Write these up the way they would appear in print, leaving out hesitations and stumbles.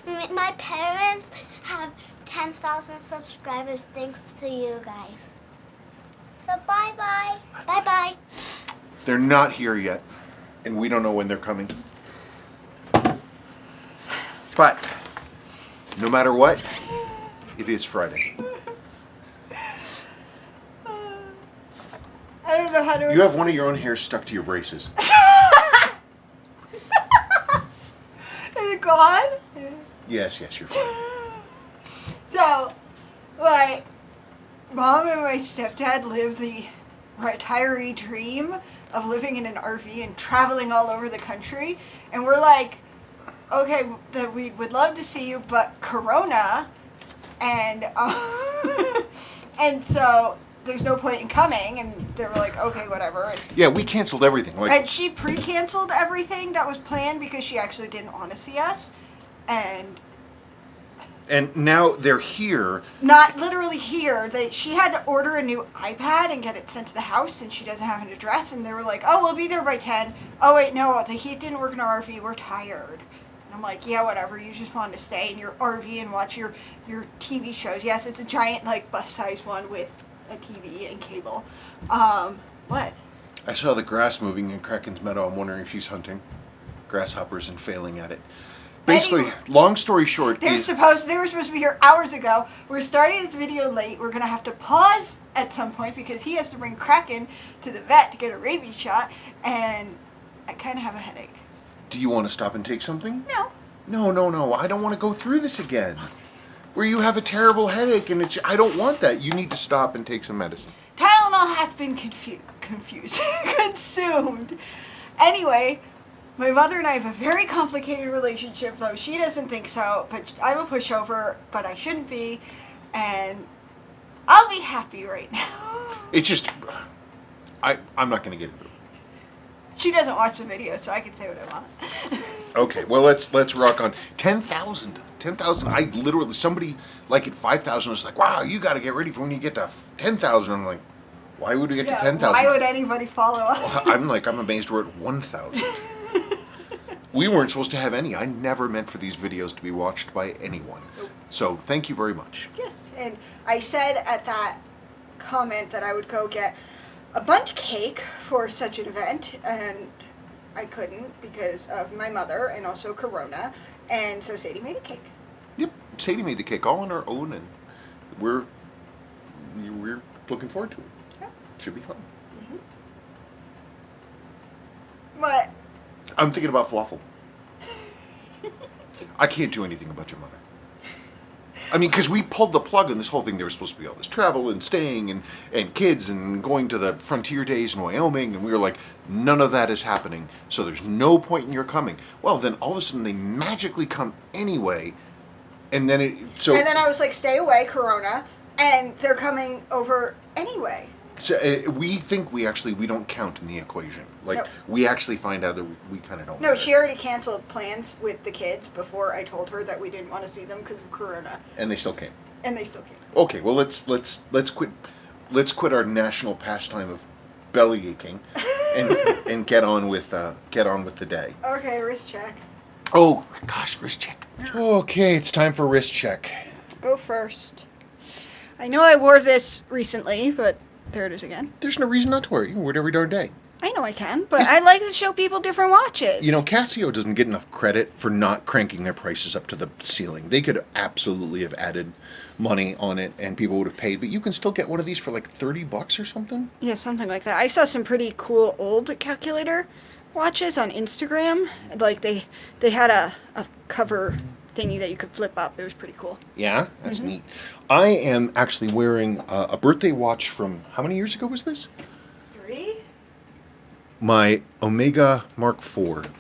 My parents have 10,000 subscribers thanks to you guys. So bye-bye. Bye-bye. They're not here yet, and we don't know when they're coming. But no matter what, it is Friday. I don't know how to... You have one of your own hairs stuck to your braces. Is it gone? Yes, you're fine. So, my mom and my stepdad live the retiree dream of living in an RV and traveling all over the country. And we're like, okay, we would love to see you, but Corona. And, and so there's no point in coming. And they were like, okay, whatever. Yeah, we canceled everything. And she pre-canceled everything that was planned because she actually didn't want to see us. And now they're here. Not literally here. She had to order a new iPad and get it sent to the house, and she doesn't have an address. And they were like, oh, we'll be there by 10. Oh, wait, no, the heat didn't work in our RV. We're tired. And I'm like, yeah, whatever. You just wanted to stay in your RV and watch your TV shows. Yes, it's a giant, like, bus-sized one with a TV and cable. What? I saw the grass moving in Kraken's meadow. I'm wondering if she's hunting grasshoppers and failing at it. Basically, Anyway, long story short, they were supposed to be here hours ago. We're starting this video late. We're going to have to pause at some point because he has to bring Kraken to the vet to get a rabies shot, and I kind of have a headache. Do you want to stop and take something? No. No. I don't want to go through this again. Where you have a terrible headache, and I don't want that. You need to stop and take some medicine. Tylenol has been consumed. Anyway, my mother and I have a very complicated relationship, though she doesn't think so, but I'm a pushover, but I shouldn't be, and I'll be happy right now. It's just, I'm not going to get into it. She doesn't watch the video, so I can say what I want. Okay, well, let's rock on. 10,000. 10,000. I literally, somebody like at 5,000 was like, wow, you got to get ready for when you get to 10,000. I'm like, why would we get to 10,000? Why would anybody follow us? I'm amazed we're at 1,000. We weren't supposed to have any. I never meant for these videos to be watched by anyone. So thank you very much. Yes, and I said at that comment that I would go get a bundt cake for such an event, and I couldn't because of my mother and also Corona, and so Sadie made a cake. Yep, Sadie made the cake all on her own, and we're looking forward to it. Yeah. Should be fun. Mm-hmm. What? I'm thinking about falafel. I can't do anything about your mother. I mean, because we pulled the plug on this whole thing. There was supposed to be all this travel and staying and kids and going to the frontier days in Wyoming. And we were like, none of that is happening. So there's no point in your coming. Well, then all of a sudden they magically come anyway. And then And then I was like, stay away, Corona. And they're coming over anyway. So we think we don't count in the equation. Like, No. we actually find out that we kind of don't. No, she already canceled plans with the kids before I told her that we didn't want to see them because of Corona. And they still came. And they still came. Okay, well let's quit our national pastime of belly aching, and get on with the day. Okay, wrist check. Oh gosh, wrist check. Okay, it's time for wrist check. Go first. I know I wore this recently, but there it is again. There's no reason not to wear it. You can wear it every darn day. I know I can, but I like to show people different watches. You know, Casio doesn't get enough credit for not cranking their prices up to the ceiling. They could absolutely have added money on it and people would have paid, but you can still get one of these for like $30 or something. Yeah, something like that. I saw some pretty cool old calculator watches on Instagram. Like they had a cover thingy that you could flip up. It was pretty cool. Yeah, that's neat. I am actually wearing a birthday watch from, how many years ago was this? 3? My Omega Mark IV.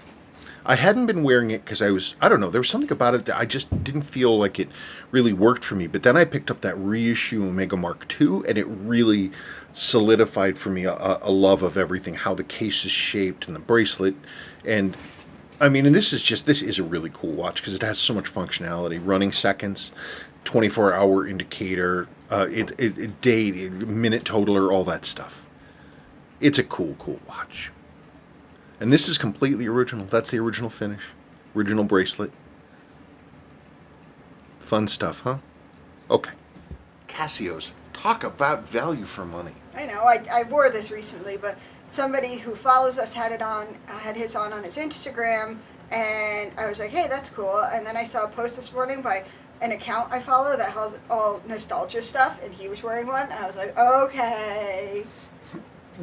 I hadn't been wearing it because I don't know, there was something about it that I just didn't feel like it really worked for me. But then I picked up that reissue Omega Mark II, and it really solidified for me a love of everything, how the case is shaped and the bracelet. And I mean, and this is a really cool watch because it has so much functionality. Running seconds, 24-hour indicator, date, minute totaler, all that stuff. It's a cool watch. And this is completely original. That's the original finish. Original bracelet. Fun stuff, huh? Okay. Casio's. Talk about value for money. I know. I wore this recently, but somebody who follows us had his on his Instagram, and I was like, hey, that's cool. And then I saw a post this morning by an account I follow that has all nostalgia stuff, and he was wearing one, and I was like, okay.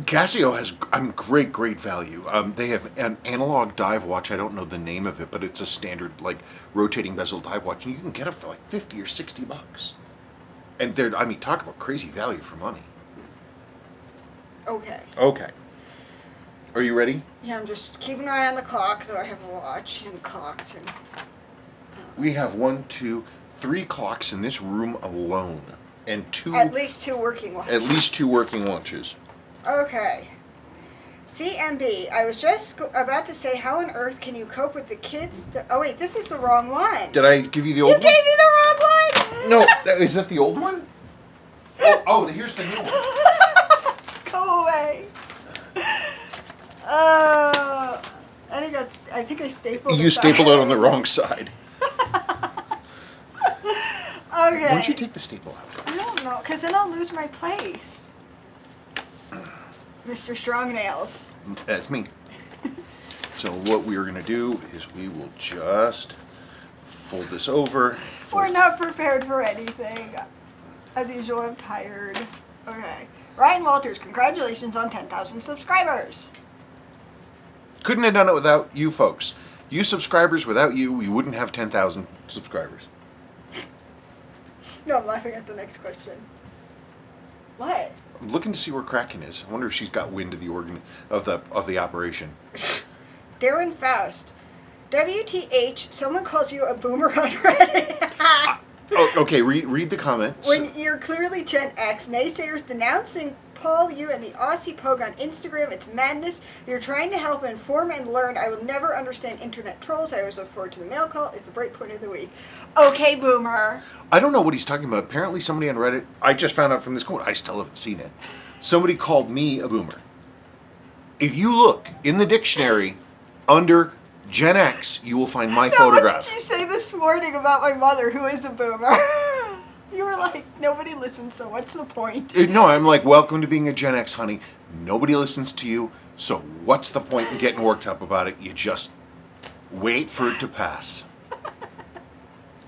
Casio has great value. They have an analog dive watch. I don't know the name of it, but it's a standard like rotating bezel dive watch, and you can get it for like $50 or $60. And they're, I mean, talk about crazy value for money. Okay. Okay. Are you ready? Yeah, I'm just keeping an eye on the clock, though I have a watch and clocks and. We have 1, 2, 3 clocks in this room alone, and At least 2 working watches. At least 2 working watches. Okay. CMB, I was just about to say, how on earth can you cope with the kids? Oh, wait, this is the wrong one. Did I give you the old one? You gave me the wrong one! No, is that the old one? Oh, here's the new one. Go away. I think I stapled it. You stapled it on the wrong side. Okay. Why don't you take the staple out? I don't know, because then I'll lose my place. Mr. Strongnails. That's me. So what we are going to do is we will just fold this over. We're not prepared for anything. As usual, I'm tired. Okay. Ryan Walters, congratulations on 10,000 subscribers. Couldn't have done it without you folks. You subscribers, without you, we wouldn't have 10,000 subscribers. No, I'm laughing at the next question. What? I'm looking to see where Kraken is. I wonder if she's got wind of the operation. Darren Faust. WTH, someone calls you a boomer on Reddit. Okay, read the comments. When you're clearly Gen X, naysayers denouncing Paul, you, and the Aussie Pogue on Instagram, it's madness. You're trying to help inform and learn. I will never understand internet trolls. I always look forward to the mail call. It's a bright point of the week. Okay, boomer. I don't know what he's talking about. Apparently somebody on Reddit, I just found out from this quote, I still haven't seen it. Somebody called me a boomer. If you look in the dictionary under Gen X, you will find my photograph. What did you say this morning about my mother, who is a boomer? You were like, nobody listens, so what's the point? No, I'm like, welcome to being a Gen X, honey. Nobody listens to you, so what's the point in getting worked up about it? You just wait for it to pass.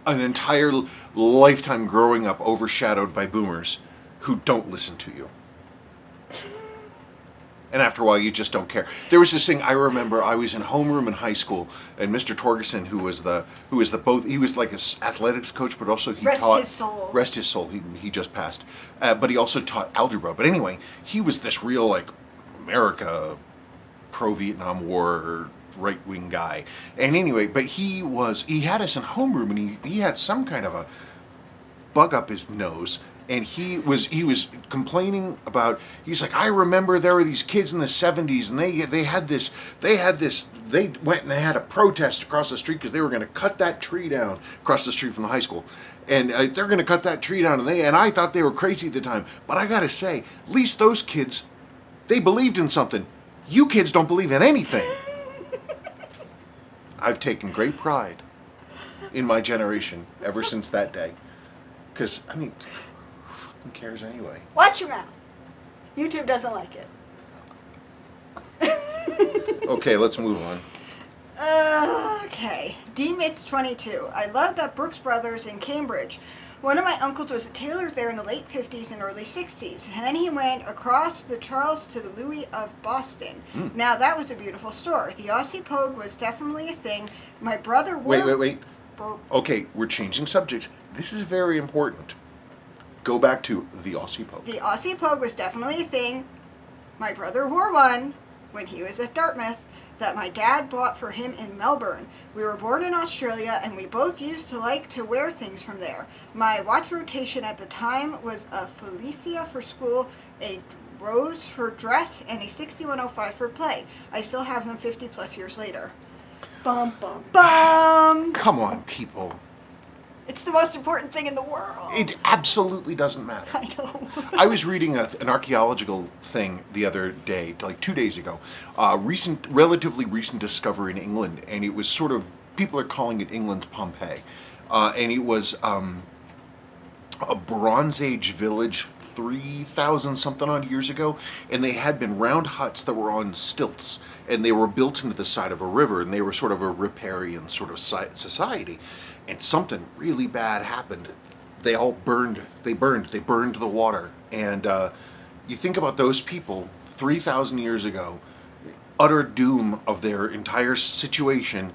An entire lifetime growing up overshadowed by boomers who don't listen to you. And after a while, you just don't care. There was this thing I remember. I was in homeroom in high school, and Mr. Torgerson, he was like an athletics coach, but also he taught. Rest his soul. He just passed, but he also taught algebra. But anyway, he was this real like America, pro-Vietnam War right-wing guy. And anyway, but he had us in homeroom, and he had some kind of a bug up his nose. And he was complaining about, he's like, I remember there were these kids in the 70s, and they went and they had a protest across the street because they were going to cut that tree down across the street from the high school. And they're going to cut that tree down, and I thought they were crazy at the time. But I got to say, at least those kids, they believed in something. You kids don't believe in anything. I've taken great pride in my generation ever since that day. Because, I mean, who cares anyway? Watch your mouth. YouTube doesn't like it. Okay, let's move on. Okay. DMits22. I love that Brooks Brothers in Cambridge. One of my uncles was a tailor there in the late 50s and early 60s. And then he went across the Charles to the Louis of Boston. Now, that was a beautiful store. The Aussie Pogue was definitely a thing. My brother... Wait. Okay, we're changing subjects. This is very important. Go back to the Aussie Pogue. The Aussie Pogue was definitely a thing. My brother wore one when he was at Dartmouth that my dad bought for him in Melbourne. We were born in Australia, and we both used to like to wear things from there. My watch rotation at the time was a Felicia for school, a Rose for dress, and a 6105 for play. I still have them 50 plus years later. Bum, bum, bum. Come on, people. It's the most important thing in the world. It absolutely doesn't matter. I know. I was reading an archaeological thing the other day, like 2 days ago. Relatively recent discovery in England, and it was sort of, people are calling it England's Pompeii. and it was a Bronze Age village 3,000 something odd years ago, and they had been round huts that were on stilts, and they were built into the side of a river, and they were sort of a riparian sort of society, and something really bad happened. They all burned. They burned the water, and you think about those people 3,000 years ago, utter doom of their entire situation,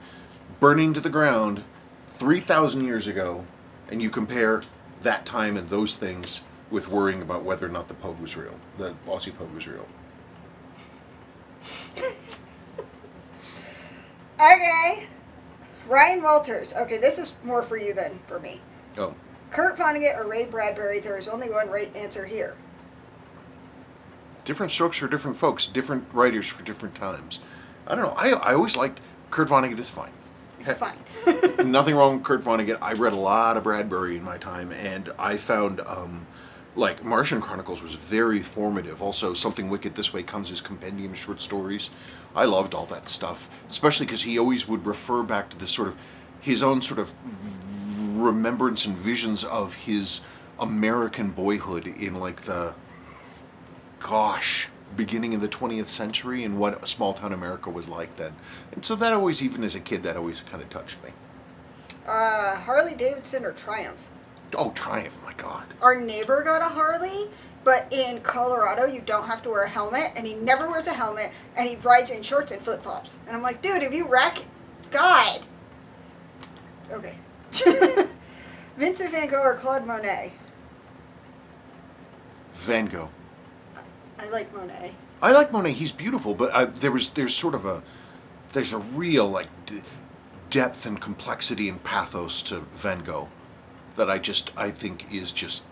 burning to the ground 3,000 years ago, and you compare that time and those things with worrying about whether or not the Pogue was real, the Aussie Pogue was real. Okay. Ryan Walters. Okay, this is more for you than for me. Oh. Kurt Vonnegut or Ray Bradbury, there is only one right answer here. Different strokes for different folks, different writers for different times. I don't know. I always liked Kurt Vonnegut is fine. It's fine. Nothing wrong with Kurt Vonnegut. I read a lot of Bradbury in my time, and I found, like, Martian Chronicles was very formative. Also, Something Wicked This Way Comes, his compendium short stories. I loved all that stuff, especially because he always would refer back to this sort of, his own sort of remembrance and visions of his American boyhood in, like, the, beginning of the 20th century and what small town America was like then. And so that always, even as a kid, that always kind of touched me. Harley Davidson or Triumph? Oh, Triumph, my God. Our neighbor got a Harley, but in Colorado you don't have to wear a helmet, and he never wears a helmet, and he rides in shorts and flip-flops. And I'm like, dude, if you wreck, God. Okay. Vincent van Gogh or Claude Monet? Van Gogh. I like Monet. I like Monet. He's beautiful, but there's sort of a real like depth and complexity and pathos to Van Gogh that I think is just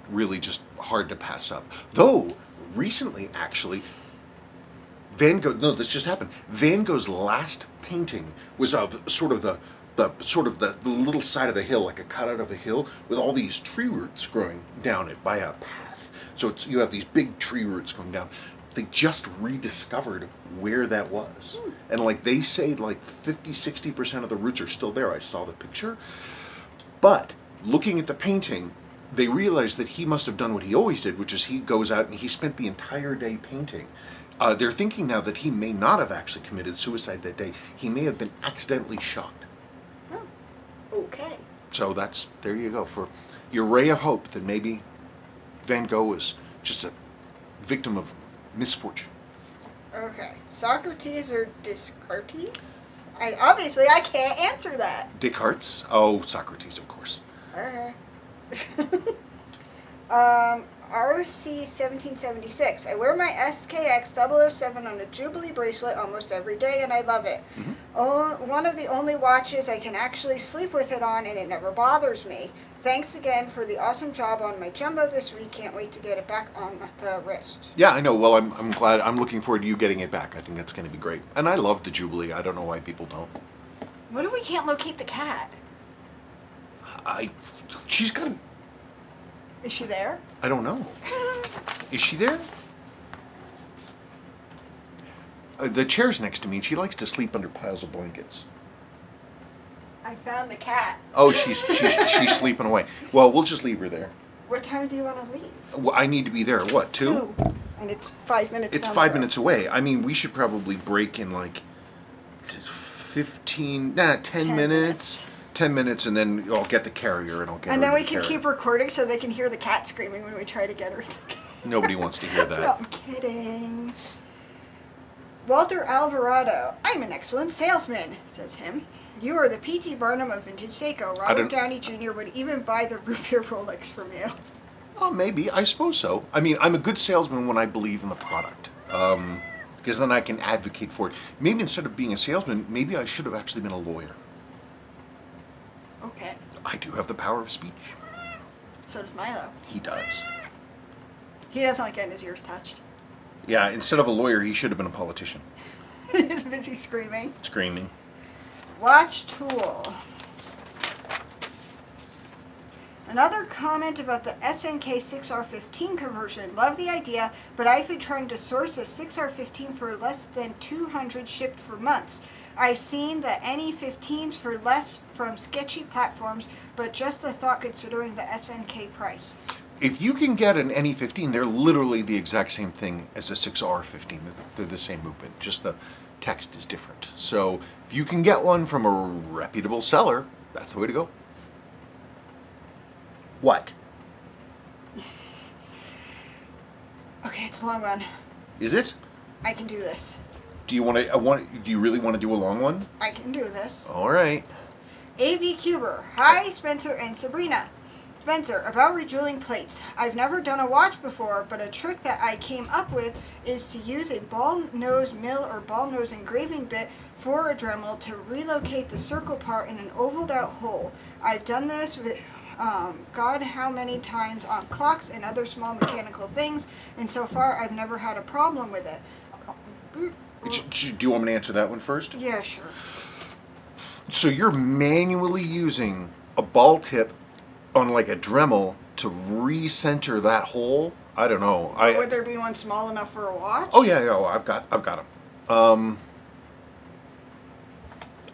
really just hard to pass up. Though recently, actually, Van Gogh. No, this just happened. Van Gogh's last painting was of sort of the little side of the hill, like a cutout of a hill, with all these tree roots growing down it by a path. So you have these big tree roots going down. They just rediscovered where that was. And like they say like 50-60% of the roots are still there. I saw the picture. But looking at the painting, they realized that he must have done what he always did, which is he goes out and he spent the entire day painting. They're thinking now that he may not have actually committed suicide that day. He may have been accidentally shot. Oh, okay. So there you go, for your ray of hope that maybe Van Gogh was just a victim of misfortune. Okay. Socrates or Descartes? I can't answer that. Descartes? Oh, Socrates, of course. Okay. RC 1776. I wear my SKX 007 on a Jubilee bracelet almost every day, and I love it. Mm-hmm. One of the only watches I can actually sleep with it on, and it never bothers me. Thanks again for the awesome job on my jumbo this week. Can't wait to get it back on the wrist. Yeah, I know. Well, I'm glad. I'm looking forward to you getting it back. I think that's going to be great. And I love the Jubilee. I don't know why people don't. What if we can't locate the cat? She's got. Is she there? I don't know. Is she there? The chair's next to me, and she likes to sleep under piles of blankets. I found the cat. Oh, she's sleeping away. Well, we'll just leave her there. What time do you want to leave? Well, I need to be there. What, 2? 2. And it's 5 minutes. It's 5 minutes away. I mean, we should probably break in like 10 minutes. 10 minutes, and then I'll get the carrier, and I'll get. And her then we the can carrier. keep recording so they can hear the cat screaming when we try to get her. Nobody wants to hear that. No, I'm kidding. Walter Alvarado. I'm an excellent salesman, says him. You are the P.T. Barnum of vintage Seiko. Robert Downey Jr. would even buy the root beer Rolex from you. Oh, maybe. I suppose so. I mean, I'm a good salesman when I believe in the product. Because then I can advocate for it. Maybe instead of being a salesman, maybe I should have actually been a lawyer. Okay. I do have the power of speech. So does Milo. He does. He doesn't like getting his ears touched. Yeah, instead of a lawyer, he should have been a politician. He's busy screaming. Screaming. Watch tool. Another comment about the SNK 6R15 conversion. Love the idea, but I've been trying to source a 6R15 for less than 200 shipped for months. I've seen the NE15s for less from sketchy platforms, but just a thought considering the SNK price. If you can get an NE15, they're literally the exact same thing as a 6R15. They're the same movement, just the text is different. So if you can get one from a reputable seller, that's the way to go. What? Okay, it's a long one. Is it? I can do this. Do you want to? Do you really want to do a long one? I can do this. All right. AV Cuber. Hi, Spencer and Sabrina. Spencer, about rejeweling plates. I've never done a watch before, but a trick that I came up with is to use a ball nose mill or ball nose engraving bit for a Dremel to relocate the circle part in an ovaled out hole. I've done this with God how many times on clocks and other small mechanical things, and so far I've never had a problem with it. Do you want me to answer that one first? Yeah, sure. So you're manually using a ball tip on like a Dremel to recenter that hole? I don't know. Would there be one small enough for a watch? Oh yeah, I've got them.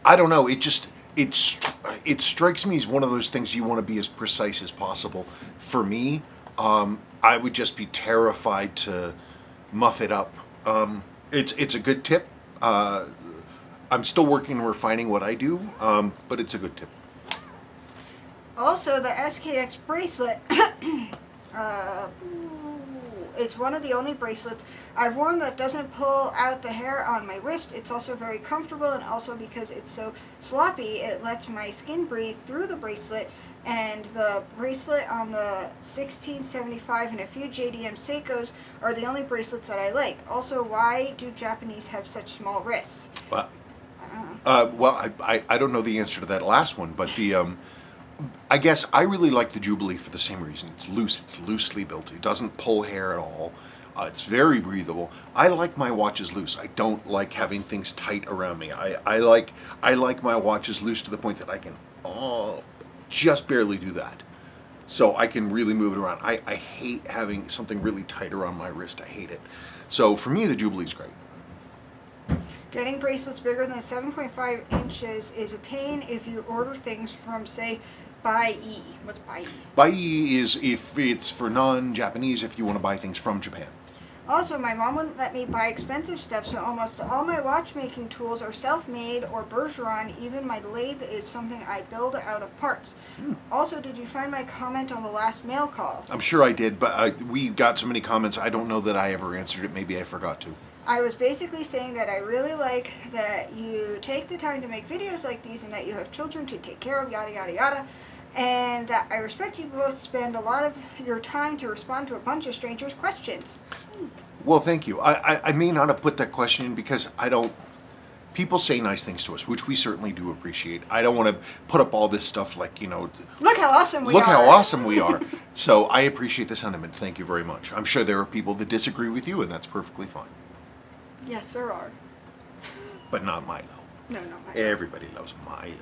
I don't know. It strikes me as one of those things you want to be as precise as possible. For me, I would just be terrified to muff it up. It's a good tip. I'm still working and refining what I do, but it's a good tip. Also, the SKX bracelet. It's one of the only bracelets I've worn that doesn't pull out the hair on my wrist. It's also very comfortable, and also because it's so sloppy, it lets my skin breathe through the bracelet. And the bracelet on the 1675 and a few JDM Seikos are the only bracelets that I like. Also, why do Japanese have such small wrists? Well, I don't know the answer to that last one, but I guess I really like the Jubilee for the same reason. It's loose. It's loosely built. It doesn't pull hair at all. It's very breathable. I like my watches loose. I don't like having things tight around me. I like my watches loose to the point that I can just barely do that. So I can really move it around. I hate having something really tight around my wrist. I hate it. So for me, the Jubilee's great. Getting bracelets bigger than 7.5 inches is a pain if you order things from, say, Bai-e. What's Bai-e? Bai-e is if it's for non-Japanese, if you want to buy things from Japan. Also, my mom wouldn't let me buy expensive stuff, so almost all my watchmaking tools are self-made or Bergeron. Even my lathe is something I build out of parts. Also, did you find my comment on the last mail call? I'm sure I did, but we got so many comments, I don't know that I ever answered it. Maybe I forgot to. I was basically saying that I really like that you take the time to make videos like these and that you have children to take care of, yada, yada, yada. And that I respect you both spend a lot of your time to respond to a bunch of strangers' questions. Well, thank you. I may not have put that question in because I don't... People say nice things to us, which we certainly do appreciate. I don't want to put up all this stuff like, Look how awesome we are. Look how awesome we are. So I appreciate the sentiment. Thank you very much. I'm sure there are people that disagree with you, and that's perfectly fine. Yes, there are. But not Milo. No, not Milo. Everybody loves Milo.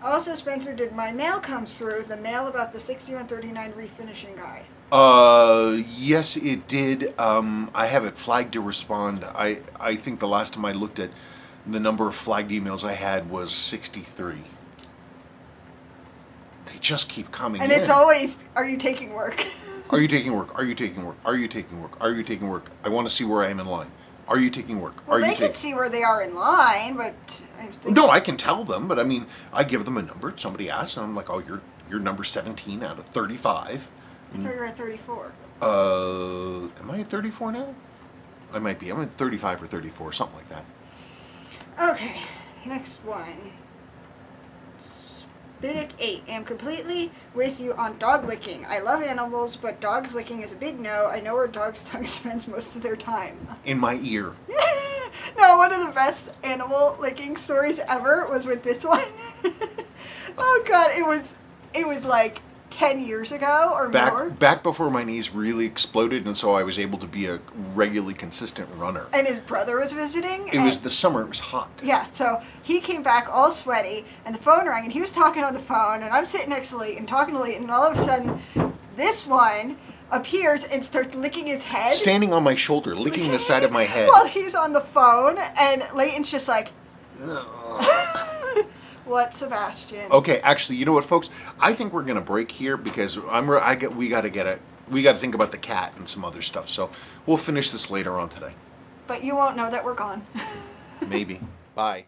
Also, Spencer, did my mail come through? The mail about the 6139 refinishing guy. Yes, it did. I have it flagged to respond. I think the last time I looked at the number of flagged emails I had was 63. They just keep coming in. And it's always, are you taking work? Are you taking work? Are you taking work? Are you taking work? Are you taking work? I want to see where I am in line. Are you taking work? Well, they can see where they are in line, but I think... No, I can tell them, but I mean, I give them a number. Somebody asks, and I'm like, oh, you're number 17 out of 35. I thought you were at 34. Am I at 34 now? I might be. I'm at 35 or 34, something like that. Okay, next one. Bidic 8. Am completely with you on dog licking. I love animals, but dogs licking is a big no. I know where dog's tongue spends most of their time. In my ear. No, one of the best animal licking stories ever was with this one. Oh god, it was like 10 years ago or more. Back before my knees really exploded, and so I was able to be a regularly consistent runner. And his brother was visiting. It was the summer. It was hot. Yeah, so he came back all sweaty, and the phone rang, and he was talking on the phone, and I'm sitting next to Leighton, talking to Leighton, and all of a sudden, this one appears and starts licking his head. Standing on my shoulder, licking the side of my head. While he's on the phone, and Leighton's just like, what, Sebastian? Okay, actually, you know what, folks? I think we're gonna break here because we gotta think about the cat and some other stuff. So we'll finish this later on today. But you won't know that we're gone. Maybe. Bye.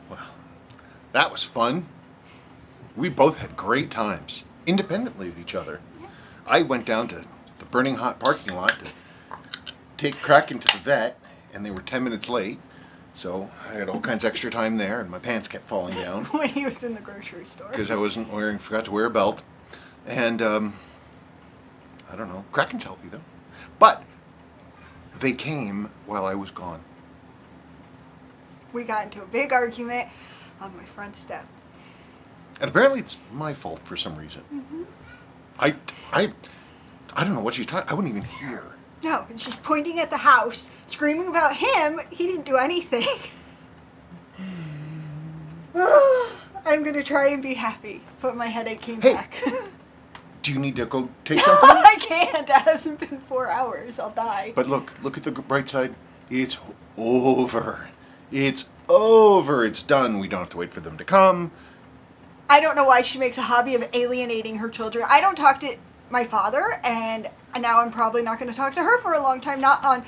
Well, that was fun. We both had great times, independently of each other. I went down to the burning hot parking lot to take Kraken to the vet, and they were 10 minutes late. So I had all kinds of extra time there, and my pants kept falling down. When he was in the grocery store. Because I forgot to wear a belt. And, I don't know. Kraken's healthy, though. But they came while I was gone. We got into a big argument on my front step. And apparently it's my fault for some reason. Mm-hmm. I don't know what she's talking. I wouldn't even hear. No, and she's pointing at the house, screaming about him. He didn't do anything. I'm going to try and be happy, but my headache came back. Do you need to go take something? I can't. It hasn't been 4 hours. I'll die. But look at the bright side. It's over. It's over. It's done. We don't have to wait for them to come. I don't know why she makes a hobby of alienating her children. I don't talk to my father, and now I'm probably not going to talk to her for a long time. Not on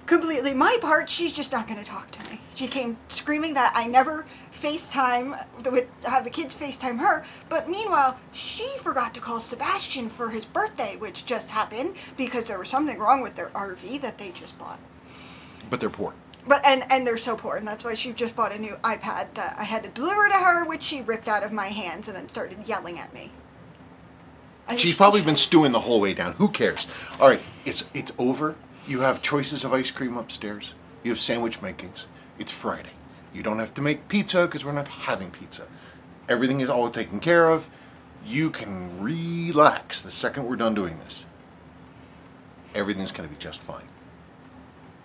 completely my part. She's just not going to talk to me. She came screaming that I never have the kids FaceTime her. But meanwhile, she forgot to call Sebastian for his birthday, which just happened because there was something wrong with their RV that they just bought. But they're poor. But and they're so poor, and that's why she just bought a new iPad that I had to deliver to her, which she ripped out of my hands and then started yelling at me. She's probably been stewing the whole way down. Who cares? All right, it's over. You have choices of ice cream upstairs. You have sandwich makings. It's Friday. You don't have to make pizza because we're not having pizza. Everything is all taken care of. You can relax the second we're done doing this. Everything's going to be just fine.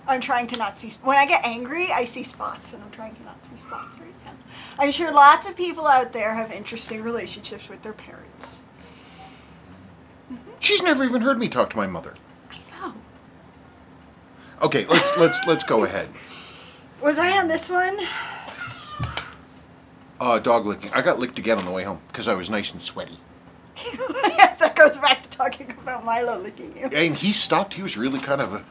I'm trying to not see... When I get angry, I see spots, and I'm trying to not see spots right now. I'm sure lots of people out there have interesting relationships with their parents. Mm-hmm. She's never even heard me talk to my mother. I know. Okay, let's go ahead. Was I on this one? Dog licking. I got licked again on the way home because I was nice and sweaty. Yes, that goes back to talking about Milo licking you. And he stopped. He was really kind of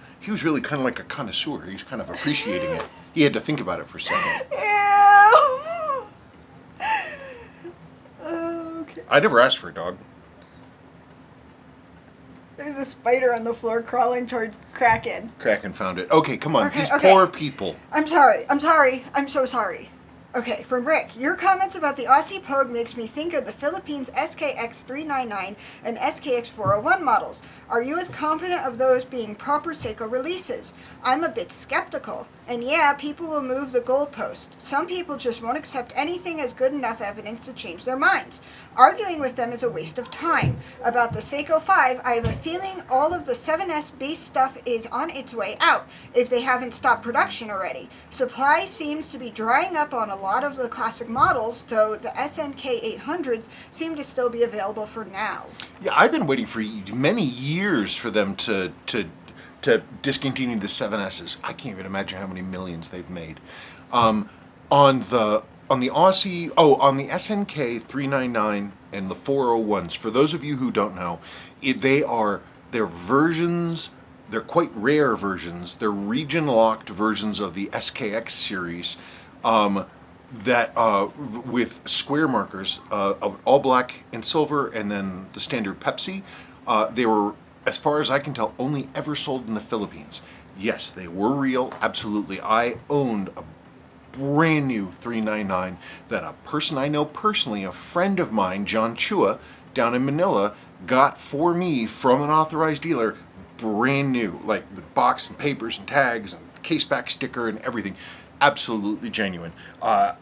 like a connoisseur. He was kind of appreciating it. He had to think about it for a second. Ew. Okay. I never asked for a dog. There's a spider on the floor crawling towards Kraken. Kraken found it. Okay, come on. Okay, These okay. poor people. I'm sorry. I'm so sorry. Okay, from Rick. Your comments about the Aussie Pogue makes me think of the Philippines SKX 399 and SKX 401 models. Are you as confident of those being proper Seiko releases? I'm a bit skeptical. And yeah, people will move the goalpost. Some people just won't accept anything as good enough evidence to change their minds. Arguing with them is a waste of time. About the Seiko 5, I have a feeling all of the 7S base stuff is on its way out, if they haven't stopped production already. Supply seems to be drying up on a lot of the classic models, though the SNK 800s seem to still be available for now. Yeah, I've been waiting for many years for them to discontinue the 7S's. I can't even imagine how many millions they've made. On the Aussie, on the SNK 399 and the 401s, for those of you who don't know, they're versions, they're quite rare versions, they're region-locked versions of the SKX series that with square markers, all black and silver, and then the standard Pepsi. They were, as far as I can tell, only ever sold in the Philippines. Yes, they were real, absolutely. I owned a brand new 399 that a person I know personally, a friend of mine, John Chua, down in Manila, got for me from an authorized dealer brand new, like with box and papers and tags and case back sticker and everything. Absolutely genuine.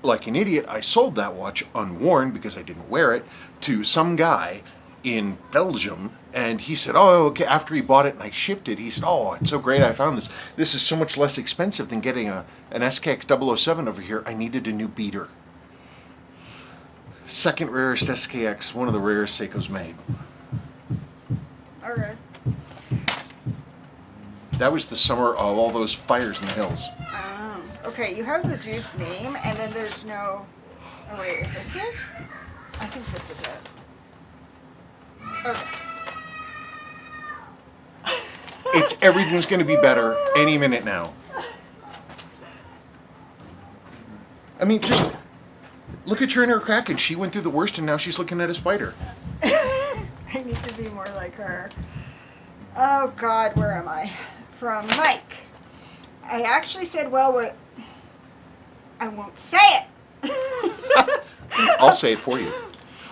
Like an idiot, I sold that watch unworn because I didn't wear it to some guy in Belgium, and he said, oh, okay, after he bought it and I shipped it, he said, oh, it's so great, I found this. This is so much less expensive than getting an SKX 007 over here. I needed a new beater. Second rarest SKX, one of the rarest Seikos made. Okay. That was the summer of all those fires in the hills. Okay, you have the dude's name, and then there's no... Oh, wait, is this it? I think this is it. Okay. Everything's going to be better any minute now. I mean, just look at Turner Kraken. She went through the worst, and now she's looking at a spider. I need to be more like her. Oh, God, where am I? From Mike. I actually said, well, what... I won't say it. I'll say it for you.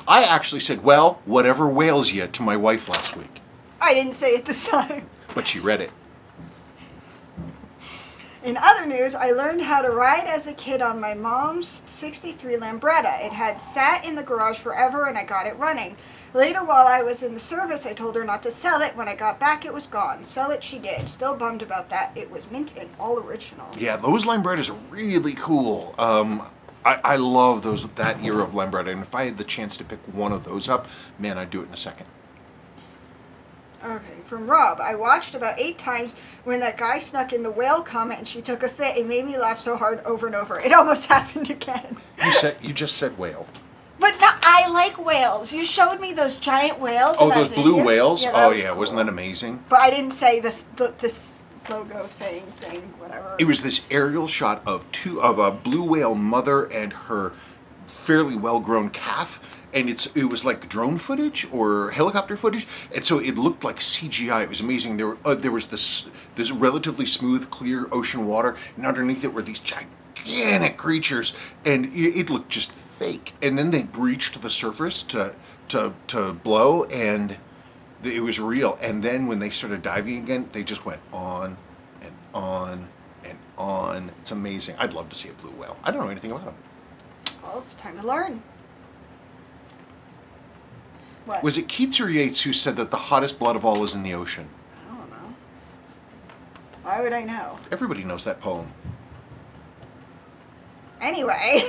I actually said, well, whatever whales you, to my wife last week. I didn't say it this time. But she read it. In other news, I learned how to ride as a kid on my mom's 63 Lambretta. It had sat in the garage forever and I got it running. Later, while I was in the service, I told her not to sell it. When I got back, it was gone. Sell it she did. Still bummed about that. It was mint and all original. Yeah, those Lambrettas are really cool. I love that era of Lambretta, and if I had the chance to pick one of those up, man, I'd do it in a second. Okay, from Rob. I watched about 8 times when that guy snuck in the whale comment and she took a fit. It made me laugh so hard over and over. It almost happened again. You just said whale. But no, I like whales. You showed me those giant whales. Oh, those blue whales? Yeah, cool. Wasn't that amazing? But I didn't say this logo saying thing, whatever. It was this aerial shot of a blue whale mother and her fairly well-grown calf, and it was like drone footage or helicopter footage, and so it looked like CGI. It was amazing. There was this relatively smooth, clear ocean water, and underneath it were these gigantic creatures, and it looked just fake. And then they breached the surface to blow, and it was real. And then when they started diving again, they just went on and on and on. It's amazing. I'd love to see a blue whale. I don't know anything about them. Well, it's time to learn. What? Was it Keats or Yeats who said that the hottest blood of all is in the ocean? I don't know. Why would I know? Everybody knows that poem. Anyway,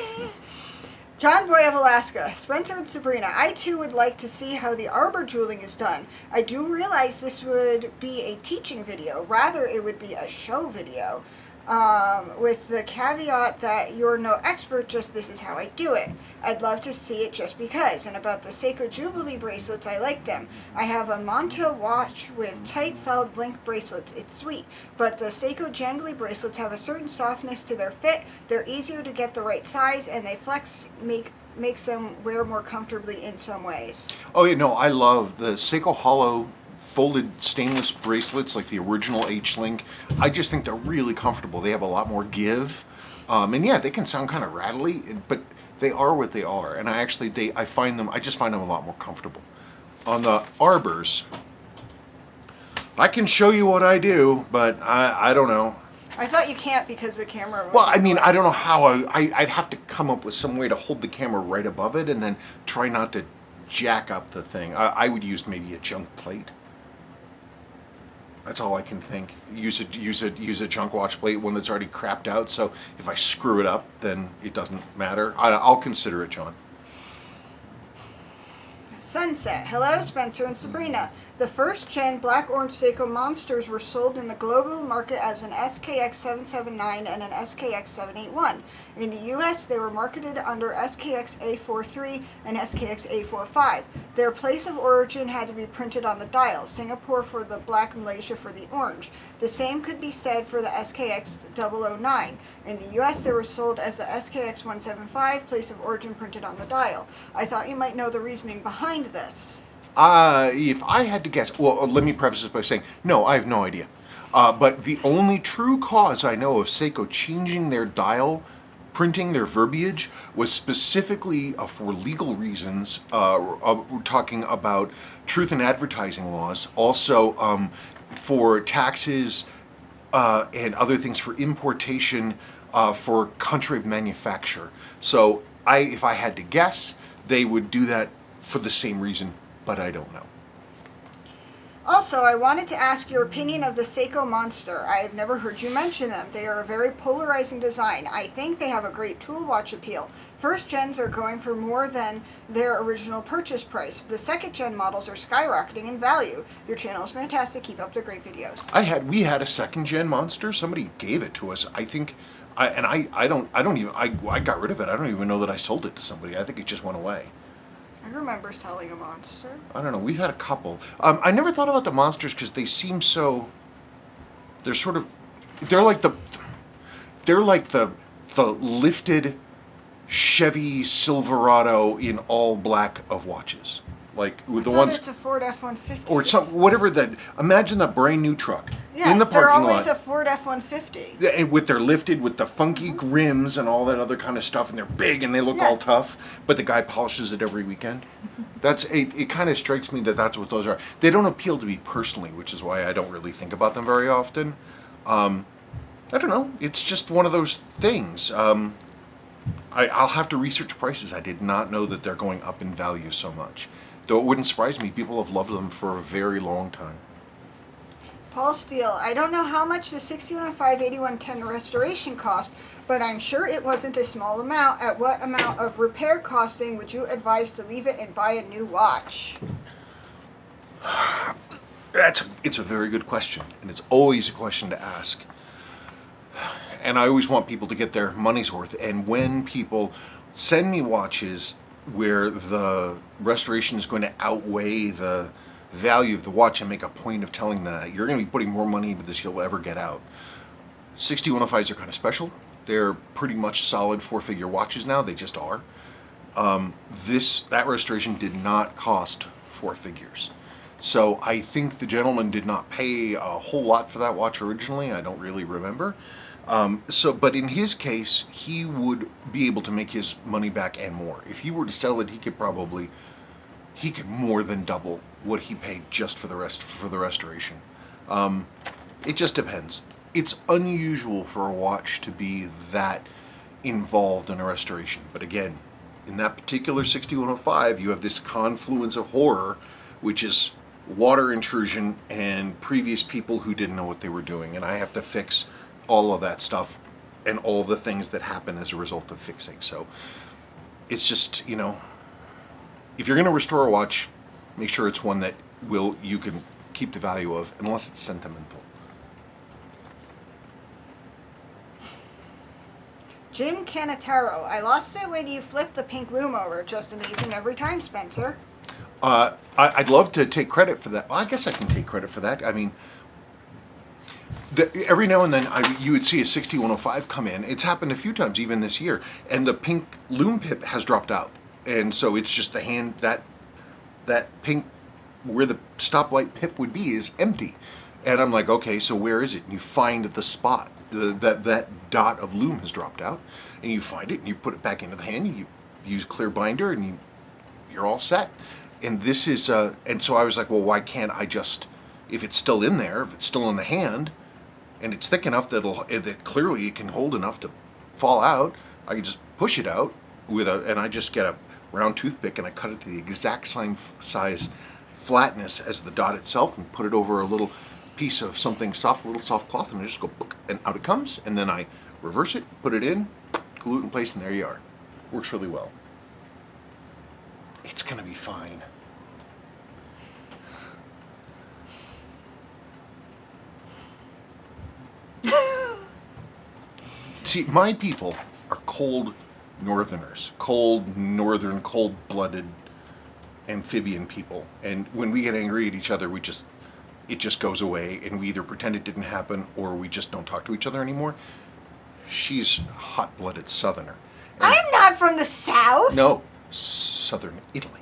John Boy of Alaska, Spencer and Sabrina, I too would like to see how the arbor jeweling is done. I do realize this would be a teaching video. Rather, it would be a show video. With the caveat that you're no expert, just this is how I do it. I'd love to see it just because. And about the Seiko Jubilee bracelets, I like them. I have a Monta watch with tight, solid link bracelets. It's sweet. But the Seiko jangly bracelets have a certain softness to their fit. They're easier to get the right size, and they flex, makes them wear more comfortably in some ways. Oh, yeah, no, I love the Seiko Hollow folded stainless bracelets, like the original H-Link. I just think they're really comfortable. They have a lot more give. And yeah, they can sound kind of rattly, but they are what they are. And I just find them a lot more comfortable. On the arbors, I can show you what I do, but I don't know. I thought you can't because the camera... Well, I mean, I don't know how I'd have to come up with some way to hold the camera right above it and then try not to jack up the thing. I would use maybe a junk plate. That's all I can think. Use a junk watch plate, one that's already crapped out, so if I screw it up, then it doesn't matter. I'll consider it, John. Sunset. Hello, Spencer and Sabrina. The first-gen black-orange Seiko Monsters were sold in the global market as an SKX 779 and an SKX 781. In the U.S., they were marketed under SKX A43 and SKX A45. Their place of origin had to be printed on the dial, Singapore for the black, Malaysia for the orange. The same could be said for the SKX 009. In the U.S., they were sold as the SKX 175, place of origin printed on the dial. I thought you might know the reasoning behind this. If I had to guess, well, let me preface this by saying, no, I have no idea. But the only true cause I know of Seiko changing their dial, printing their verbiage, was specifically for legal reasons. We're talking about truth in advertising laws. Also, for taxes and other things for importation for country of manufacture. So if I had to guess, they would do that for the same reason, but I don't know. Also, I wanted to ask your opinion of the Seiko Monster. I have never heard you mention them. They are a very polarizing design. I think they have a great tool watch appeal. First gens are going for more than their original purchase price. The second gen models are skyrocketing in value. Your channel is fantastic. Keep up the great videos. We had a second gen Monster. Somebody gave it to us. I think, I got rid of it. I don't even know that I sold it to somebody. I think it just went away. I remember selling a Monster. I don't know. We've had a couple. I never thought about the Monsters because they seem so. They're sort of. They're like the lifted Chevy Silverado in all black of watches. Like with the ones. It's a Ford F-150. Or some whatever that. Imagine that brand new truck yes, in the they're parking always lot. a Ford F-150. Yeah, and with their lifted, with the funky rims and all that other kind of stuff, and they're big and they look all tough, but the guy polishes it every weekend. It kind of strikes me that that's what those are. They don't appeal to me personally, which is why I don't really think about them very often. I don't know. It's just one of those things. I'll have to research prices. I did not know that they're going up in value so much. Though it wouldn't surprise me. People have loved them for a very long time. Paul Steele, I don't know how much the 6105-8110 restoration cost, but I'm sure it wasn't a small amount. At what amount of repair costing would you advise to leave it and buy a new watch? It's a very good question, and it's always a question to ask. And I always want people to get their money's worth. And when people send me watches where the restoration is going to outweigh the value of the watch, I make a point of telling them that you're going to be putting more money into this you'll ever get out. 6105s are kind of special. They're pretty much solid 4-figure watches now. They just are. That restoration did not cost 4 figures. So I think the gentleman did not pay a whole lot for that watch originally. I don't really remember. But in his case, he would be able to make his money back and more. If he were to sell it, he could more than double what he paid just for the restoration. It just depends. It's unusual for a watch to be that involved in a restoration. But again, in that particular 6105, you have this confluence of horror, which is water intrusion and previous people who didn't know what they were doing. And I have to fix all of that stuff and all the things that happen as a result of fixing. So it's just, if you're going to restore a watch, make sure it's one that you can keep the value of, unless it's sentimental. Jim Canataro, I lost it when you flipped the pink loom over. Just amazing every time, Spencer. I'd love to take credit for that. Well, I guess I can take credit for that. I mean, every now and then you would see a 6105 come in. It's happened a few times, even this year, and the pink loom pip has dropped out, and so it's just the hand that pink where the stoplight pip would be is empty, and I'm like, okay, so where is it? And you find the spot that dot of loom has dropped out, and you find it and you put it back into the hand. You use clear binder and you're all set. And this is and so I was like, well, why can't I just, if it's still in there, if it's still in the hand, and it's thick enough that clearly it can hold enough to fall out, I can just push it out and I just get a round toothpick and I cut it to the exact same size flatness as the dot itself and put it over a little piece of something soft, little soft cloth, and I just go book, and out it comes, and then I reverse it, put it in, glue it in place, and there you are. Works really well. It's gonna be fine. See, my people are cold northerners, cold-blooded amphibian people, and when we get angry at each other, it just goes away, and we either pretend it didn't happen or we just don't talk to each other anymore. She's hot-blooded southerner. I'm not from the South. No, southern Italy.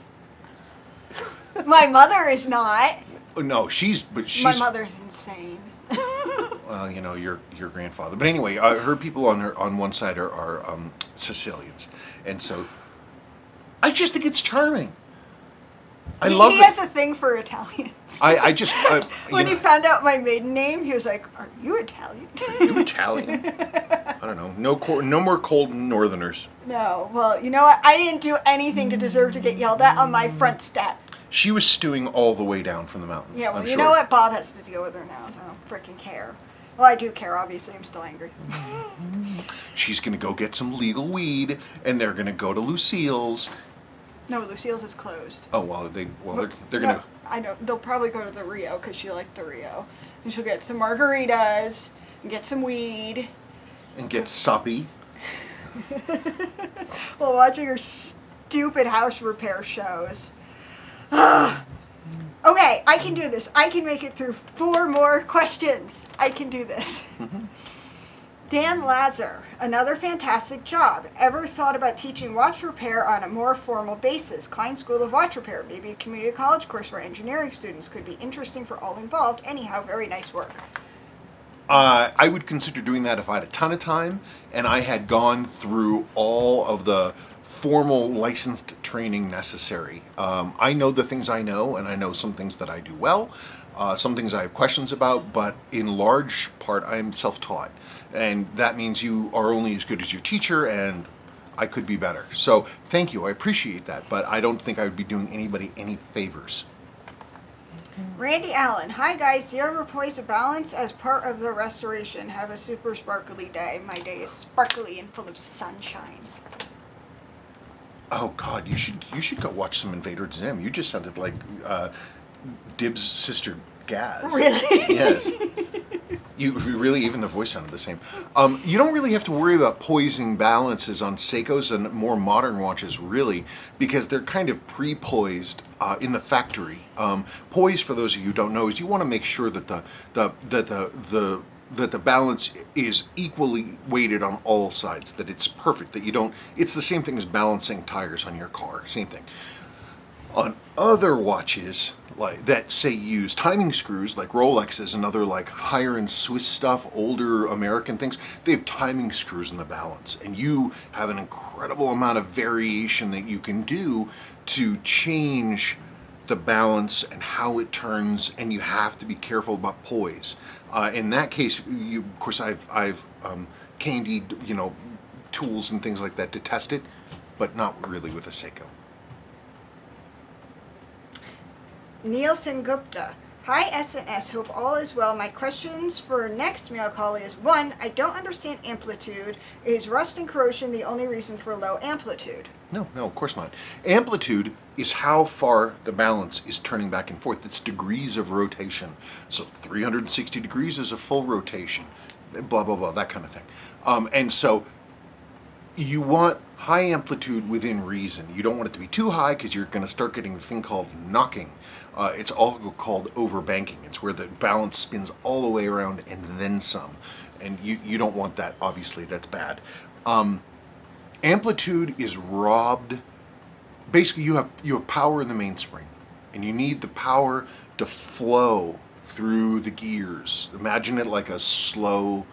My mother is not. No, she's. My mother's insane. Well, your grandfather. But anyway, her people on one side are Sicilians, and so I just think it's charming. I love He it. has a thing for Italians. I just When he found out my maiden name, he was like, "Are you Italian?" Are you Italian? I don't know. No more cold Northerners. No. Well, you know what? I didn't do anything to deserve to get yelled at on my front step. She was stewing all the way down from the mountain. Yeah. Well, I'm you sure. know what? Bob has to deal with her now, so I don't freaking care. Well, I do care. Obviously, I'm still angry. She's gonna go get some legal weed, and they're gonna go to Lucille's. No, Lucille's is closed. Oh well, they're No, gonna. I know. They'll probably go to the Rio because she liked the Rio, and she'll get some margaritas and get some weed. And get soppy. While watching her stupid house repair shows. Okay, I can do this. I can make it through 4 more questions. I can do this. Dan Lazar, another fantastic job. Ever thought about teaching watch repair on a more formal basis? Klein School of Watch Repair, maybe a community college course for engineering students, could be interesting for all involved. Anyhow, very nice work. I would consider doing that if I had a ton of time and I had gone through all of the formal licensed training necessary. I know the things I know, and I know some things that I do well, some things I have questions about, but in large part I'm self-taught. And that means you are only as good as your teacher, and I could be better. So thank you, I appreciate that, but I don't think I would be doing anybody any favors. Randy Allen, hi guys, do you ever poise a balance as part of the restoration? Have a super sparkly day. My day is sparkly and full of sunshine. Oh God, you should go watch some Invader Zim. You just sounded like Dib's sister Gaz. Really? Yes. You really, even the voice sounded the same. You don't really have to worry about poising balances on Seikos and more modern watches, really, because they're kind of pre-poised in the factory. Poise, for those of you who don't know, is you want to make sure that the balance is equally weighted on all sides, that it's perfect, that you don't. It's the same thing as balancing tires on your car. Same thing. On other watches like that say use timing screws like Rolexes and other like higher end Swiss stuff, older American things, they have timing screws in the balance, and you have an incredible amount of variation that you can do to change the balance and how it turns, and you have to be careful about poise. In that case, of course I've candied, tools and things like that to test it, but not really with a Seiko. Nielsen Gupta. Hi SNS, hope all is well. My questions for next mail call is 1. I don't understand amplitude. Is rust and corrosion the only reason for low amplitude? No, of course not. Amplitude is how far the balance is turning back and forth. It's degrees of rotation. So 360 degrees is a full rotation. Blah, blah, blah, that kind of thing. And so you want high amplitude within reason. You don't want it to be too high because you're going to start getting the thing called knocking. It's also called overbanking. It's where the balance spins all the way around and then some. And you don't want that, obviously, that's bad. Amplitude is robbed. Basically, you have power in the mainspring, and you need the power to flow through the gears. Imagine it like a slow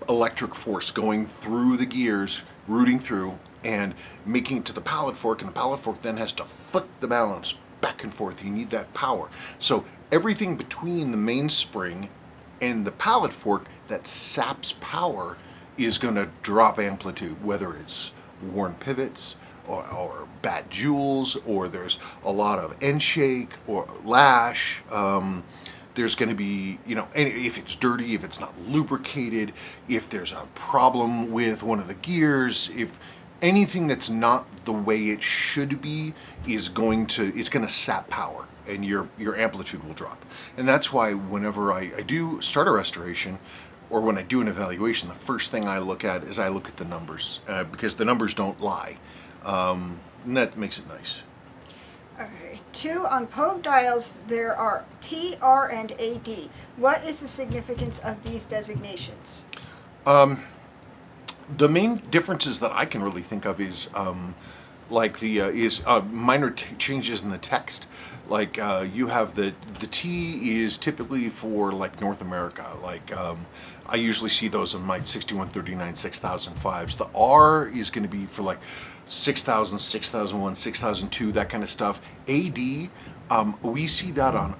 electric force going through the gears, rooting through, and making it to the pallet fork, and the pallet fork then has to flip the balance back and forth. You need that power. So everything between the mainspring and the pallet fork that saps power is going to drop amplitude, whether it's worn pivots or bad jewels, or there's a lot of end shake or lash. There's going to be, if it's dirty, if it's not lubricated, if there's a problem with one of the gears, if anything that's not the way it should be it's going to sap power, and your amplitude will drop. And that's why whenever I do start a restoration, or when I do an evaluation, the first thing I look at is the numbers, because the numbers don't lie. And that makes it nice. Okay. 2, on Pogue dials, there are T, R, and AD. What is the significance of these designations? The main differences that I can really think of is like the is minor changes in the text. Like you have the T is typically for like North America. Like I usually see those in my 6139 6005s. The R is going to be for like 6000, 6001, 6002, that kind of stuff. AD, we see that on.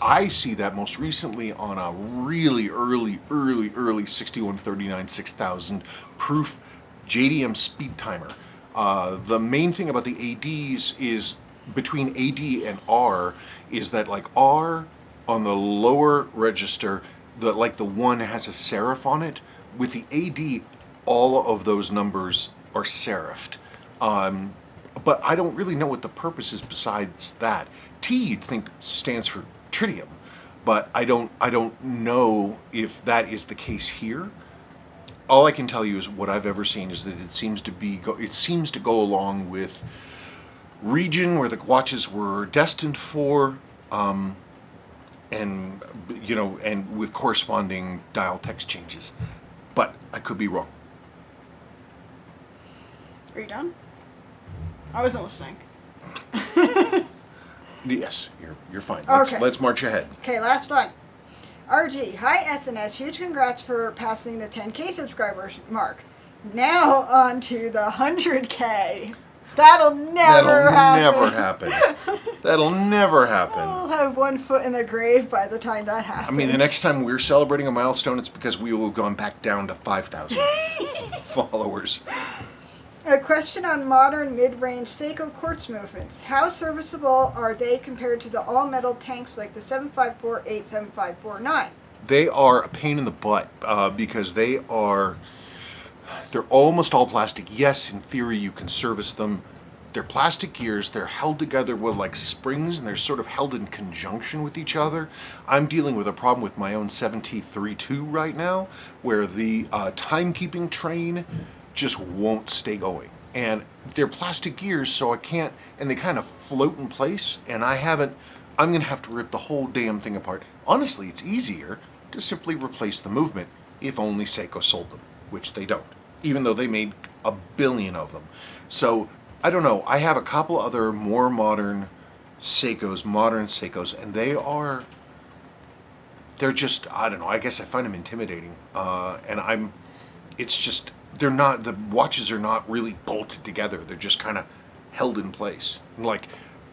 I see that most recently on a really early 6139 6000 proof JDM speed timer. The main thing about the ADs is between AD and R is that like R on the lower register, the 1 has a serif on it. With the AD, all of those numbers are serifed. But I don't really know what the purpose is besides that. T you'd think stands for tritium, but I don't know if that is the case here. All I can tell you is what I've ever seen is that it seems to go along with region where the watches were destined for, and and with corresponding dial text changes. But I could be wrong. Are you done? I wasn't listening. Yes, you're fine. Okay. Let's march ahead. Okay, last one. RG, hi SNS, huge congrats for passing the 10K subscribers mark. Now on to the 100K. That'll never happen. That'll never happen. I'll have 1 foot in the grave by the time that happens. I mean, the next time we're celebrating a milestone, it's because we will have gone back down to 5,000 followers. A question on modern mid-range Seiko quartz movements. How serviceable are they compared to the all-metal tanks like the 7548, 7549? They are a pain in the butt because they're almost all plastic. Yes, in theory you can service them. They're plastic gears. They're held together with like springs, and they're sort of held in conjunction with each other. I'm dealing with a problem with my own 7T32 right now, where the timekeeping train just won't stay going. And they're plastic gears, so I can't, and they kind of float in place, and I'm going to have to rip the whole damn thing apart. Honestly, it's easier to simply replace the movement if only Seiko sold them, which they don't, even though they made a billion of them. So, I don't know. I have a couple other more modern Seikos, and they're just, I don't know, I guess I find them intimidating. The watches are not really bolted together. They're just kind of held in place. Like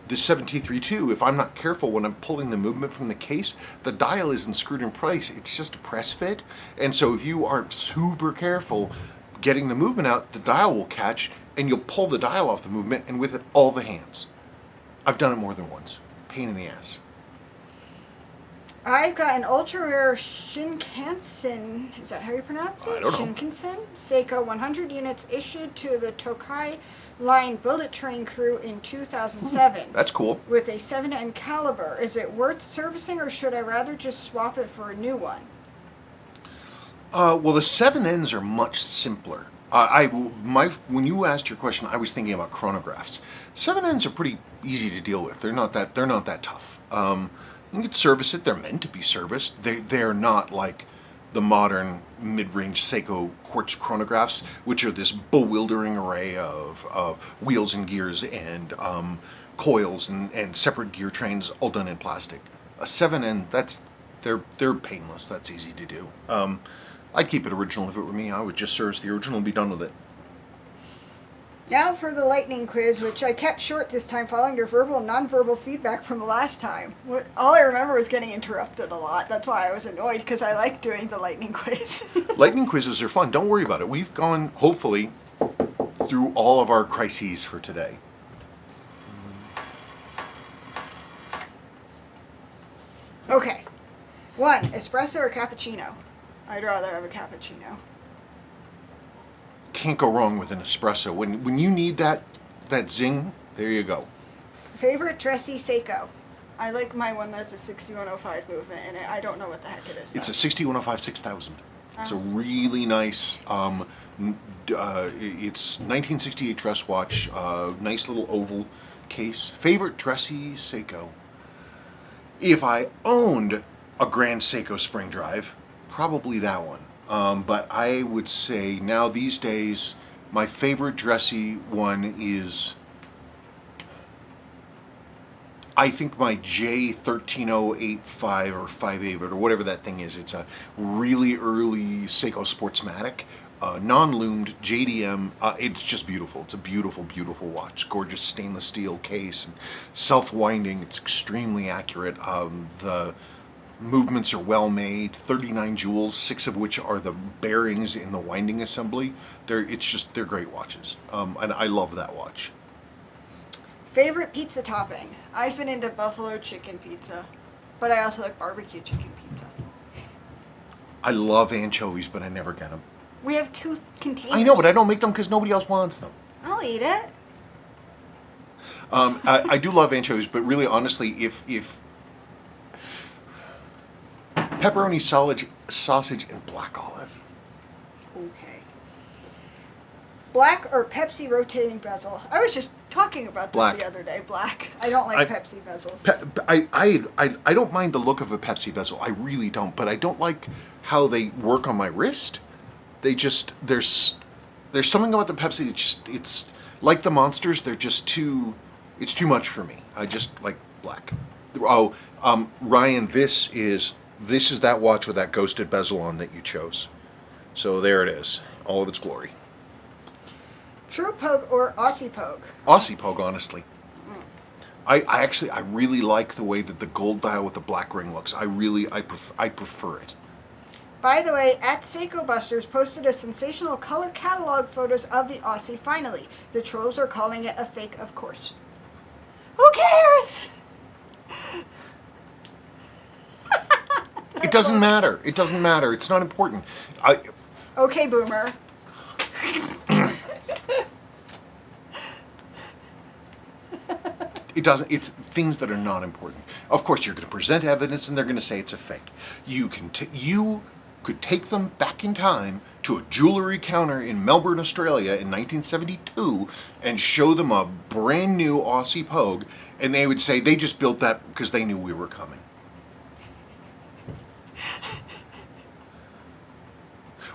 the 7T32, if I'm not careful when I'm pulling the movement from the case, the dial isn't screwed in place. It's just a press fit. And so if you aren't super careful getting the movement out, the dial will catch and you'll pull the dial off the movement, and with it, all the hands. I've done it more than once. Pain in the ass. I've got an ultra rare Shinkansen, is that how you pronounce it? I don't know. Shinkansen Seiko 100 units issued to the Tokai Line bullet train crew in 2007. That's cool. With a 7N caliber. Is it worth servicing, or should I rather just swap it for a new one? Well, the 7Ns are much simpler. When you asked your question, I was thinking about chronographs. 7Ns are pretty easy to deal with. They're not that tough. You can service it. They're meant to be serviced. They're not like the modern mid-range Seiko quartz chronographs, which are this bewildering array of wheels and gears and coils and separate gear trains, all done in plastic. A 7N, they're painless. That's easy to do. I'd keep it original if it were me. I would just service the original and be done with it. Now for the lightning quiz, which I kept short this time following your verbal and non-verbal feedback from the last time. All I remember was getting interrupted a lot. That's why I was annoyed, because I like doing the lightning quiz. Lightning quizzes are fun. Don't worry about it. We've gone, hopefully, through all of our crises for today. Okay. 1, espresso or cappuccino? I'd rather have a cappuccino. Can't go wrong with an espresso. When you need that zing, there you go. Favorite Dressy Seiko? I like my one that's a 6105 movement in it. I don't know what the heck it is. It's a 6105 6000. It's a really nice, it's 1968 dress watch, nice little oval case. Favorite Dressy Seiko? If I owned a Grand Seiko spring drive, probably that one. But I would say now these days, my favorite Dressy one is I think my J13085 or 58 or whatever that thing is, it's a really early Seiko Sportsmatic, non-loomed JDM. It's just beautiful. It's a beautiful, beautiful watch. Gorgeous stainless steel case and self-winding. It's extremely accurate. The movements are well made. 39 jewels, 6 of which are the bearings in the winding assembly. They're great watches, and I love that watch. Favorite pizza topping? I've been into buffalo chicken pizza, but I also like barbecue chicken pizza. I love anchovies, but I never get them. We have 2 containers. I know, but I don't make them because nobody else wants them. I'll eat it. I do love anchovies, but really, honestly, if pepperoni sausage and black olive. Okay. Black or Pepsi rotating bezel? I was just talking about this Black. the other day. Black. I don't like Pepsi bezels. I don't mind the look of a Pepsi bezel. I really don't, but I don't like how they work on my wrist. They just there's something about the Pepsi. It's like the Monsters. They're just too. It's too much for me. I just like black. Oh, Ryan, this is that watch with that ghosted bezel on that you chose. So there it is, all of its glory. True Pogue or Aussie Pogue? Aussie Pogue, honestly. I really like the way that the gold dial with the black ring looks. I prefer it. By the way, at Seiko Busters posted a sensational color catalog photos of the Aussie finally. The trolls are calling it a fake, of course. Who cares? It doesn't matter. It doesn't matter. It's not important. Okay, boomer. It doesn't. It's things that are not important. Of course, you're going to present evidence, and they're going to say it's a fake. You could take them back in time to a jewelry counter in Melbourne, Australia, in 1972, and show them a brand new Aussie Pogue, and they would say they just built that because they knew we were coming.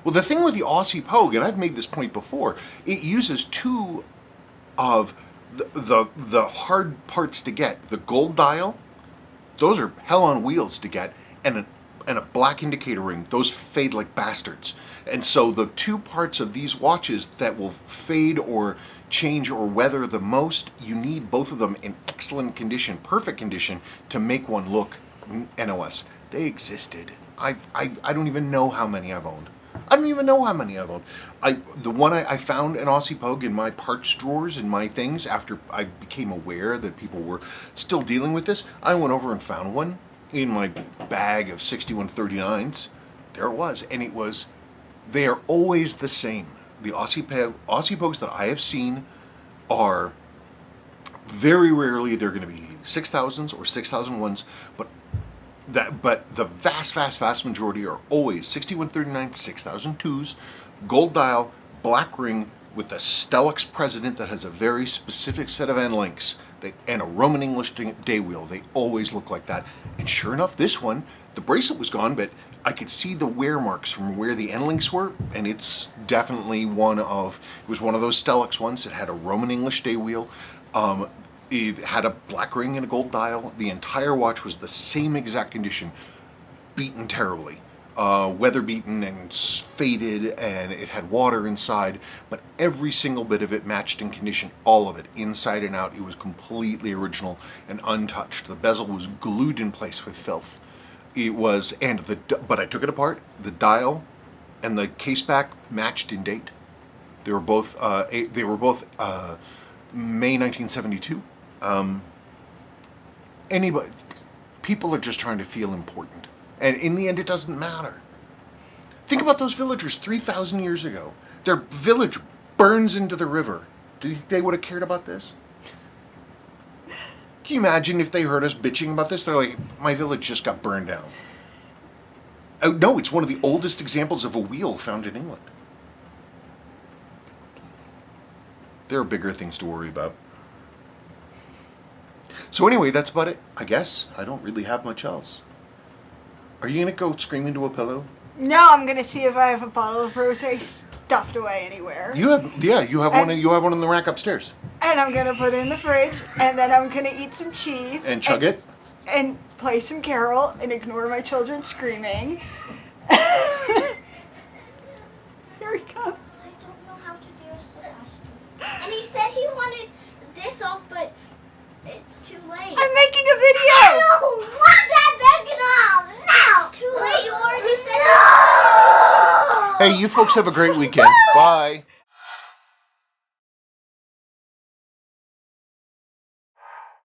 Well, the thing with the Aussie Pogue, and I've made this point before, it uses 2 of the hard parts to get. The gold dial, those are hell on wheels to get, and a black indicator ring. Those fade like bastards. And so the 2 parts of these watches that will fade or change or weather the most, you need both of them in excellent condition, perfect condition, to make one look NOS. They existed. I don't even know how many I've owned. The one I found an Aussie Pogue in my parts drawers and my things after I became aware that people were still dealing with this. I went over and found one in my bag of 6139s. There it was, and they are always the same. The Aussie Pogues that I have seen are very rarely they're going to be 6000s or 6001s, but the vast majority are always 6139, 6002s, gold dial, black ring with a Stellux president that has a very specific set of end links and a Roman English day wheel. They always look like that. And sure enough, this one, the bracelet was gone, but I could see the wear marks from where the end links were, and it's definitely it was one of those Stellux ones. It had a Roman English day wheel. It had a black ring and a gold dial. The entire watch was the same exact condition, beaten terribly. Weather beaten and faded, and it had water inside, but every single bit of it matched in condition, all of it, inside and out. It was completely original and untouched. The bezel was glued in place with filth. But I took it apart. The dial and the case back matched in date. They were both May 1972. People are just trying to feel important. And in the end, it doesn't matter. Think about those villagers 3,000 years ago. Their village burns into the river. Do you think they would have cared about this? Can you imagine if they heard us bitching about this? They're like, my village just got burned down. Oh, no, it's one of the oldest examples of a wheel found in England. There are bigger things to worry about. So anyway, that's about it, I guess. I don't really have much else. Are you going to go scream into a pillow? No, I'm going to see if I have a bottle of rosé. stuffed away anywhere. You have one. You have one in the rack upstairs. And I'm gonna put it in the fridge, and then I'm gonna eat some cheese And chug it. and play some Carol and ignore my children screaming. Here he comes. I don't know how to do Sebastian. And he said he wanted this off, but it's too late. I'm making a video. I don't want that taken off. No. It's too late. You already said Hey, you folks have a great weekend. Bye.